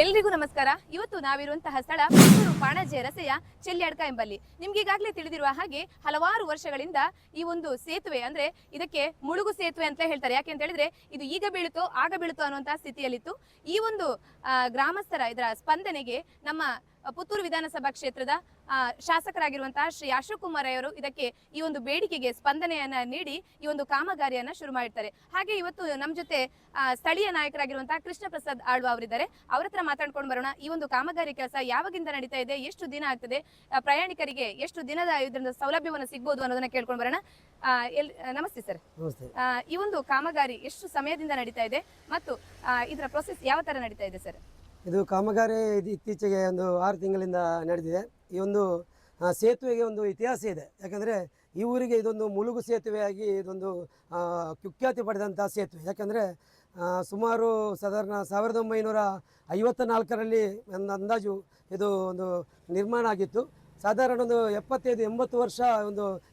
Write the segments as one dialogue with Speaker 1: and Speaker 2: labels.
Speaker 1: ಎಲ್ರಿಗೂ ನಮಸ್ಕಾರ. ಇವತ್ತು ನಾವಿರುವಂತಹ ಸ್ಥಳ ಪುತ್ತೂರು ಪಾಣಾಜೆ ರಸ್ತೆಯ ಚೆಲ್ಯಾಡ್ಕ ಎಂಬಲ್ಲಿ. ನಿಮ್ಗೆ ಈಗಾಗಲೇ ತಿಳಿದಿರುವ ಹಾಗೆ ಹಲವಾರು ವರ್ಷಗಳಿಂದ ಈ ಒಂದು ಸೇತುವೆ ಅಂದ್ರೆ ಇದಕ್ಕೆ ಮುಳುಗು ಸೇತುವೆ ಅಂತ ಹೇಳ್ತಾರೆ. ಯಾಕೆ ಅಂತ ಹೇಳಿದ್ರೆ ಇದು ಈಗ ಬೀಳುತ್ತೋ ಆಗ ಬೀಳುತ್ತೋ ಅನ್ನುವಂತಹ ಸ್ಥಿತಿಯಲ್ಲಿತ್ತು. ಈ ಒಂದು ಗ್ರಾಮಸ್ಥರ ಇದರ ಸ್ಪಂದನೆಗೆ ನಮ್ಮ ಪುತ್ತೂರು ವಿಧಾನಸಭಾ ಕ್ಷೇತ್ರದ ಶಾಸಕರಾಗಿರುವಂತಹ ಶ್ರೀ ಅಶೋಕ್ ಕುಮಾರ್ ಅವರು ಇದಕ್ಕೆ ಈ ಒಂದು ಬೇಡಿಕೆಗೆ ಸ್ಪಂದನೆಯನ್ನ ನೀಡಿ ಈ ಒಂದು ಕಾಮಗಾರಿಯನ್ನ ಶುರು ಮಾಡಿರ್ತಾರೆ. ಹಾಗೆ ಇವತ್ತು ನಮ್ಮ ಜೊತೆ ಸ್ಥಳೀಯ ನಾಯಕರಾಗಿರುವಂತಹ ಕೃಷ್ಣ ಪ್ರಸಾದ್ ಆಳ್ವ ಅವರಿದ್ದಾರೆ. ಅವ್ರ ಹತ್ರ ಮಾತಾಡ್ಕೊಂಡು ಬರೋಣ. ಈ ಒಂದು ಕಾಮಗಾರಿ ಕೆಲಸ ಯಾವಾಗಿಂದ ನಡೀತಾ ಇದೆ, ಎಷ್ಟು ದಿನ ಆಗ್ತದೆ, ಪ್ರಯಾಣಿಕರಿಗೆ ಎಷ್ಟು ದಿನದ ಇದರಿಂದ ಸೌಲಭ್ಯವನ್ನು ಸಿಗಬಹುದು ಅನ್ನೋದನ್ನ ಕೇಳ್ಕೊಂಡು ಬರೋಣ. ನಮಸ್ತೆ ಸರ್. ಈ ಒಂದು ಕಾಮಗಾರಿ ಎಷ್ಟು ಸಮಯದಿಂದ ನಡೀತಾ ಇದೆ ಮತ್ತು ಇದರ ಪ್ರೊಸೆಸ್ ಯಾವ ತರ ನಡೀತಾ ಇದೆ ಸರ್?
Speaker 2: ಇದು ಕಾಮಗಾರಿ ಇತ್ತೀಚೆಗೆ ಒಂದು 6 ತಿಂಗಳಿಂದ ನಡೆದಿದೆ. ಈ ಒಂದು ಸೇತುವೆಗೆ ಒಂದು ಇತಿಹಾಸ ಇದೆ. ಯಾಕಂದರೆ ಈ ಊರಿಗೆ ಇದೊಂದು ಮುಳುಗು ಸೇತುವೆಯಾಗಿ ಇದೊಂದು ಕುಖ್ಯಾತಿ ಪಡೆದಂಥ ಸೇತುವೆ. ಯಾಕಂದರೆ ಸುಮಾರು ಸಾಧಾರಣ 1954ರಲ್ಲಿ ಒಂದು ಅಂದಾಜು ಇದು ಒಂದು ನಿರ್ಮಾಣ ಆಗಿತ್ತು. ಸಾಧಾರಣ ಒಂದು 75-80 ವರ್ಷ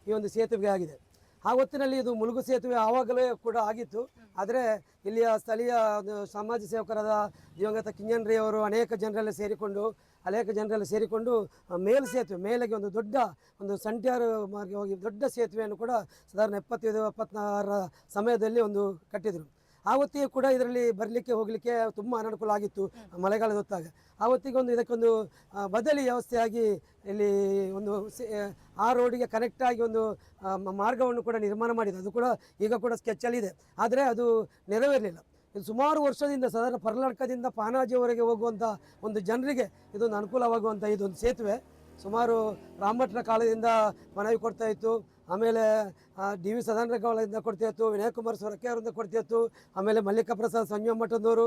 Speaker 2: ಈ ಒಂದು ಸೇತುವೆ ಆಗಿದೆ. ಆ ಹೊತ್ತಿನಲ್ಲಿ ಇದು ಮುಳುಗು ಸೇತುವೆ ಆವಾಗಲೇ ಕೂಡ ಆಗಿತ್ತು. ಆದರೆ ಇಲ್ಲಿಯ ಸ್ಥಳೀಯ ಸಮಾಜ ಸೇವಕರಾದ ದಿವಂಗತ ಕಿಂಜನ್ರಿ ಅವರು ಅನೇಕ ಜನರೆಲ್ಲ ಸೇರಿಕೊಂಡು ಸೇತುವೆ ಮೇಲೆಗೆ ಒಂದು ದೊಡ್ಡ ಸಂಟ್ಯಾರು ಮಾರ್ಗ ಹೋಗಿ ದೊಡ್ಡ ಸೇತುವೆಯನ್ನು ಕೂಡ ಸಾಧಾರಣ 75-76 ಸಮಯದಲ್ಲಿ ಕಟ್ಟಿದರು. ಆವತ್ತಿಗೆ ಕೂಡ ಇದರಲ್ಲಿ ಬರಲಿಕ್ಕೆ ಹೋಗಲಿಕ್ಕೆ ತುಂಬ ಅನನುಕೂಲ ಆಗಿತ್ತು ಮಳೆಗಾಲದ ಹೊತ್ತಾಗ. ಆವತ್ತಿಗೆ ಇದಕ್ಕೊಂದು ಬದಲಿ ವ್ಯವಸ್ಥೆಯಾಗಿ ಇಲ್ಲಿ ಆ ರೋಡಿಗೆ ಕನೆಕ್ಟಾಗಿ ಮಾರ್ಗವನ್ನು ಕೂಡ ನಿರ್ಮಾಣ ಮಾಡಿದೆ. ಅದು ಕೂಡ ಈಗ ಕೂಡ ಸ್ಕೆಚ್ಚಲ್ಲಿದೆ. ಆದರೆ ಅದು ನೆರವೇರಲಿಲ್ಲ. ಇದು ಸುಮಾರು ವರ್ಷದಿಂದ ಸಾಧಾರಣ ಪರ್ಲಡ್ಕದಿಂದ ಪಾನಾಜಿಯವರೆಗೆ ಹೋಗುವಂಥ ಜನರಿಗೆ ಇದೊಂದು ಅನುಕೂಲವಾಗುವಂಥ ಇದೊಂದು ಸೇತುವೆ ಸುಮಾರು ರಾಮಭಟ್ರ ಕಾಲದಿಂದ ಮನವಿ ಕೊಡ್ತಾ ಇತ್ತು. ಆಮೇಲೆ ಡಿ.ವಿ. ಸದಾನಂದ ಗೌಡರಿಂದ ಕೊಡ್ತಾ ಇತ್ತು, ವಿನಯ್ ಕುಮಾರ್ ಸೊರಕೆ ಅವರಿಂದ ಕೊಡ್ತಾ ಇತ್ತು. ಆಮೇಲೆ ಮಲ್ಲಿಕ ಪ್ರಸಾದ್ ಸಂಜೀವ ಮಠದವರು,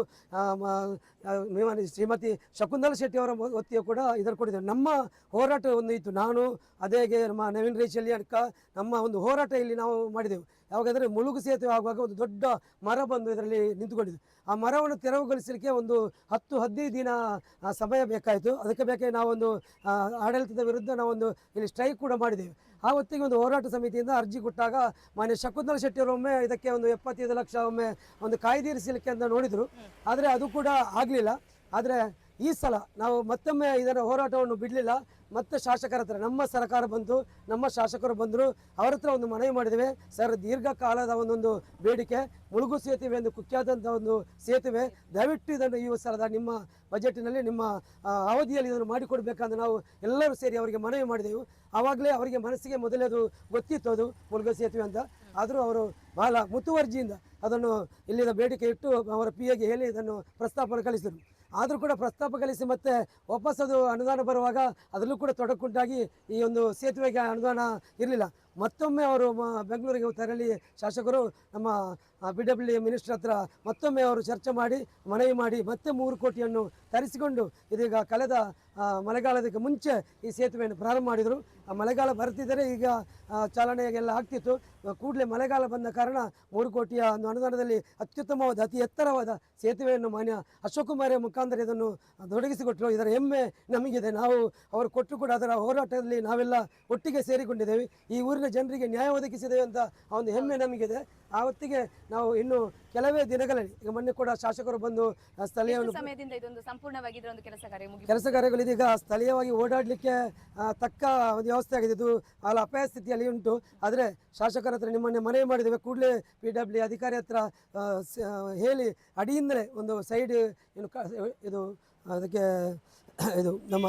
Speaker 2: ಶ್ರೀಮತಿ ಶಕುಂತಲಾ ಶೆಟ್ಟಿ ಅವರ ಹೊತ್ತಿಗೆ ಕೂಡ ಇದನ್ನು ಕೊಟ್ಟಿದ್ದೇವೆ. ನಮ್ಮ ಹೋರಾಟ ಇತ್ತು. ನಾನು ಅದೇಗೆ ನಮ್ಮ ನವೀನ್ ರೇಚಲ್ಲಿ ಅಡ್ಕ ನಮ್ಮ ಹೋರಾಟ ಇಲ್ಲಿ ನಾವು ಮಾಡಿದೆವು. ಯಾವಾಗಂದರೆ ಮುಳುಗು ಸೇತುವೆ ಆಗುವಾಗ ಒಂದು ದೊಡ್ಡ ಮರ ಬಂದು ಇದರಲ್ಲಿ ನಿಂತುಕೊಂಡಿದೆ. ಆ ಮರವನ್ನು ತೆರವುಗೊಳಿಸಲಿಕ್ಕೆ 10-15 ದಿನ ಸಮಯ ಬೇಕಾಯಿತು. ಅದಕ್ಕೆ ಬೇಕಾಗಿ ನಾವು ಆಡಳಿತದ ವಿರುದ್ಧ ನಾವು ಇಲ್ಲಿ ಸ್ಟ್ರೈಕ್ ಕೂಡ ಮಾಡಿದ್ದೇವೆ. ಆ ಹೊತ್ತಿಗೆ ಹೋರಾಟ ಸಮಿತಿಯಿಂದ ಅರ್ಜಿ ಕೊಟ್ಟಾಗ ಮಾನ್ಯ ಶಕುಂತಲಾ ಶೆಟ್ಟಿಯವರು ಒಮ್ಮೆ ಇದಕ್ಕೆ 75 ಲಕ್ಷ ಒಮ್ಮೆ ಕಾಯ್ದಿರಿಸಲಿಕ್ಕೆ ಅಂತ ನೋಡಿದರು. ಆದರೆ ಅದು ಕೂಡ ಆಗಲಿಲ್ಲ. ಆದರೆ ಈ ಸಲ ನಾವು ಮತ್ತೊಮ್ಮೆ ಇದರ ಹೋರಾಟವನ್ನು ಬಿಡಲಿಲ್ಲ. ಮತ್ತೆ ಶಾಸಕರ ಹತ್ರ ನಮ್ಮ ಸರ್ಕಾರ ಬಂತು, ನಮ್ಮ ಶಾಸಕರು ಬಂದರು. ಅವರ ಹತ್ರ ಮನವಿ ಮಾಡಿದ್ದೇವೆ. ಸರ್, ದೀರ್ಘಕಾಲದ ಬೇಡಿಕೆ ಮುಳುಗು ಸೇತುವೆ ಎಂದು ಕುಖ್ಯಾದಂಥ ಸೇತುವೆ, ದಯವಿಟ್ಟು ಇದನ್ನು ಈ ಸಲದ ನಿಮ್ಮ ಬಜೆಟ್ನಲ್ಲಿ ನಿಮ್ಮ ಅವಧಿಯಲ್ಲಿ ಇದನ್ನು ಮಾಡಿಕೊಡ್ಬೇಕಂತ ನಾವು ಎಲ್ಲರೂ ಸೇರಿ ಅವರಿಗೆ ಮನವಿ ಮಾಡಿದೆವು. ಆವಾಗಲೇ ಅವರಿಗೆ ಮನಸ್ಸಿಗೆ ಮೊದಲೇದು ಗೊತ್ತಿತ್ತು ಅದು ಮುಳುಗು ಸೇತುವೆ ಅಂತ. ಆದರೂ ಅವರು ಬಹಳ ಮುತುವರ್ಜಿಯಿಂದ ಅದನ್ನು ಇಲ್ಲಿನ ಬೇಡಿಕೆ ಇಟ್ಟು ಅವರ PAಗೆ ಹೇಳಿ ಇದನ್ನು ಪ್ರಸ್ತಾಪನೆ ಕಳಿಸಿದರು. ಆದರೂ ಕೂಡ ಪ್ರಸ್ತಾಪ ಕಳಿಸಿ ಮತ್ತೆ ವಾಪಸ್ ಅದು ಅನುದಾನ ಬರುವಾಗ ಅದರಲ್ಲೂ ಕೂಡ ತೊಡಕುಂಟಾಗಿ ಈ ಸೇತುವೆಗೆ ಅನುದಾನ ಇರಲಿಲ್ಲ. ಮತ್ತೊಮ್ಮೆ ಅವರು ಬೆಂಗಳೂರಿಗೆ ತೆರಳಿ ಶಾಸಕರು ನಮ್ಮ BWD ಮಿನಿಸ್ಟರ್ ಹತ್ರ ಮತ್ತೊಮ್ಮೆ ಅವರು ಚರ್ಚೆ ಮಾಡಿ ಮನವಿ ಮಾಡಿ ಮತ್ತೆ 3 ಕೋಟಿಯನ್ನು ತರಿಸಿಕೊಂಡು ಇದೀಗ ಕಳೆದ ಮಳೆಗಾಲದಕ್ಕೆ ಮುಂಚೆ ಈ ಸೇತುವೆಯನ್ನು ಪ್ರಾರಂಭ ಮಾಡಿದರು. ಮಳೆಗಾಲ ಬರ್ತಿದ್ದರೆ ಈಗ ಚಾಲನೆಗೆಲ್ಲ ಆಗ್ತಿತ್ತು. ಕೂಡಲೇ ಮಳೆಗಾಲ ಬಂದ ಕಾರಣ 3 ಕೋಟಿಯ ಅನುದಾನದಲ್ಲಿ ಅತ್ಯುತ್ತಮವಾದ ಅತಿ ಎತ್ತರವಾದ ಸೇತುವೆಯನ್ನು ಮಾನ್ಯ ಅಶೋಕ್ ಕುಮಾರ್ ಮುಖಾಂತರ ಇದನ್ನು ತೊಡಗಿಸಿಕೊಟ್ಟರು. ಇದರ ಹೆಮ್ಮೆ ನಮಗಿದೆ. ನಾವು ಅವರು ಕೊಟ್ಟರು ಕೂಡ ಅದರ ಹೋರಾಟದಲ್ಲಿ ನಾವೆಲ್ಲ ಒಟ್ಟಿಗೆ ಸೇರಿಕೊಂಡಿದ್ದೇವೆ. ಈ ಊರಿನ ಜನರಿಗೆ ನ್ಯಾಯ ಒದಗಿಸಿದ್ದೇವೆ ಅಂತ ಹೆಮ್ಮೆ ನಮಗಿದೆ. ಆ ಹೊತ್ತಿಗೆ ನಾವು ಇನ್ನು ಕೆಲವೇ ದಿನಗಳಲ್ಲಿ ಈಗ ಮೊನ್ನೆ ಕೂಡ ಶಾಸಕರು ಬಂದು ಸ್ಥಳೀಯ ಕೆಲಸ ಕಾರ್ಯಗಳು ಇದೀಗ ಸ್ಥಳೀಯವಾಗಿ ಓಡಾಡಲಿಕ್ಕೆ ತಕ್ಕ ವ್ಯವಸ್ಥೆ ಆಗಿದೆ. ಇದು ಬಹಳ ಅಪಾಯ ಸ್ಥಿತಿಯಲ್ಲಿ ಉಂಟು. ಆದರೆ ಶಾಸಕರ ಹತ್ರ ನಿಮ್ಮನ್ನೇ ಮನವಿ ಮಾಡಿದ್ದೇವೆ. ಕೂಡಲೇ PWD ಅಧಿಕಾರಿ ಹತ್ರ ಹೇಳಿ ಅಡಿಯಿಂದಲೇ ಸೈಡ್ ಇದು ಅದಕ್ಕೆ ಇದು ನಮ್ಮ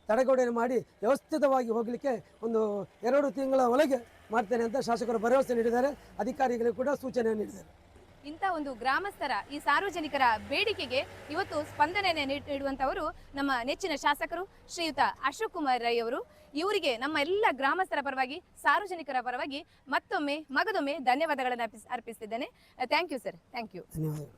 Speaker 2: ತಡೆಗೋಡೆಯನ್ನು ಮಾಡಿ ವ್ಯವಸ್ಥಿತವಾಗಿ ಹೋಗಲಿಕ್ಕೆ 2 ತಿಂಗಳ ಒಳಗೆ ಮಾಡ್ತೇನೆ ಅಂತ ಶಾಸಕರು ಭರವಸೆ ನೀಡಿದ್ದಾರೆ. ಅಧಿಕಾರಿಗಳಿಗೆ ಕೂಡ ಸೂಚನೆ ನೀಡಿದ್ದಾರೆ.
Speaker 1: ಇಂಥ ಗ್ರಾಮಸ್ಥರ ಈ ಸಾರ್ವಜನಿಕರ ಬೇಡಿಕೆಗೆ ಇವತ್ತು ಸ್ಪಂದನೆ ನೀಡುವಂತವರು ನಮ್ಮ ನೆಚ್ಚಿನ ಶಾಸಕರು ಶ್ರೀಯುತ ಅಶೋಕ್ ಕುಮಾರ್ ರೈ ಅವರು. ಇವರಿಗೆ ನಮ್ಮ ಎಲ್ಲ ಗ್ರಾಮಸ್ಥರ ಪರವಾಗಿ, ಸಾರ್ವಜನಿಕರ ಪರವಾಗಿ ಮಗದೊಮ್ಮೆ ಧನ್ಯವಾದಗಳನ್ನು ಅರ್ಪಿಸ್ತಿದ್ದೇನೆ. Thank you sir. Thank you.
Speaker 2: ಧನ್ಯವಾದಗಳು.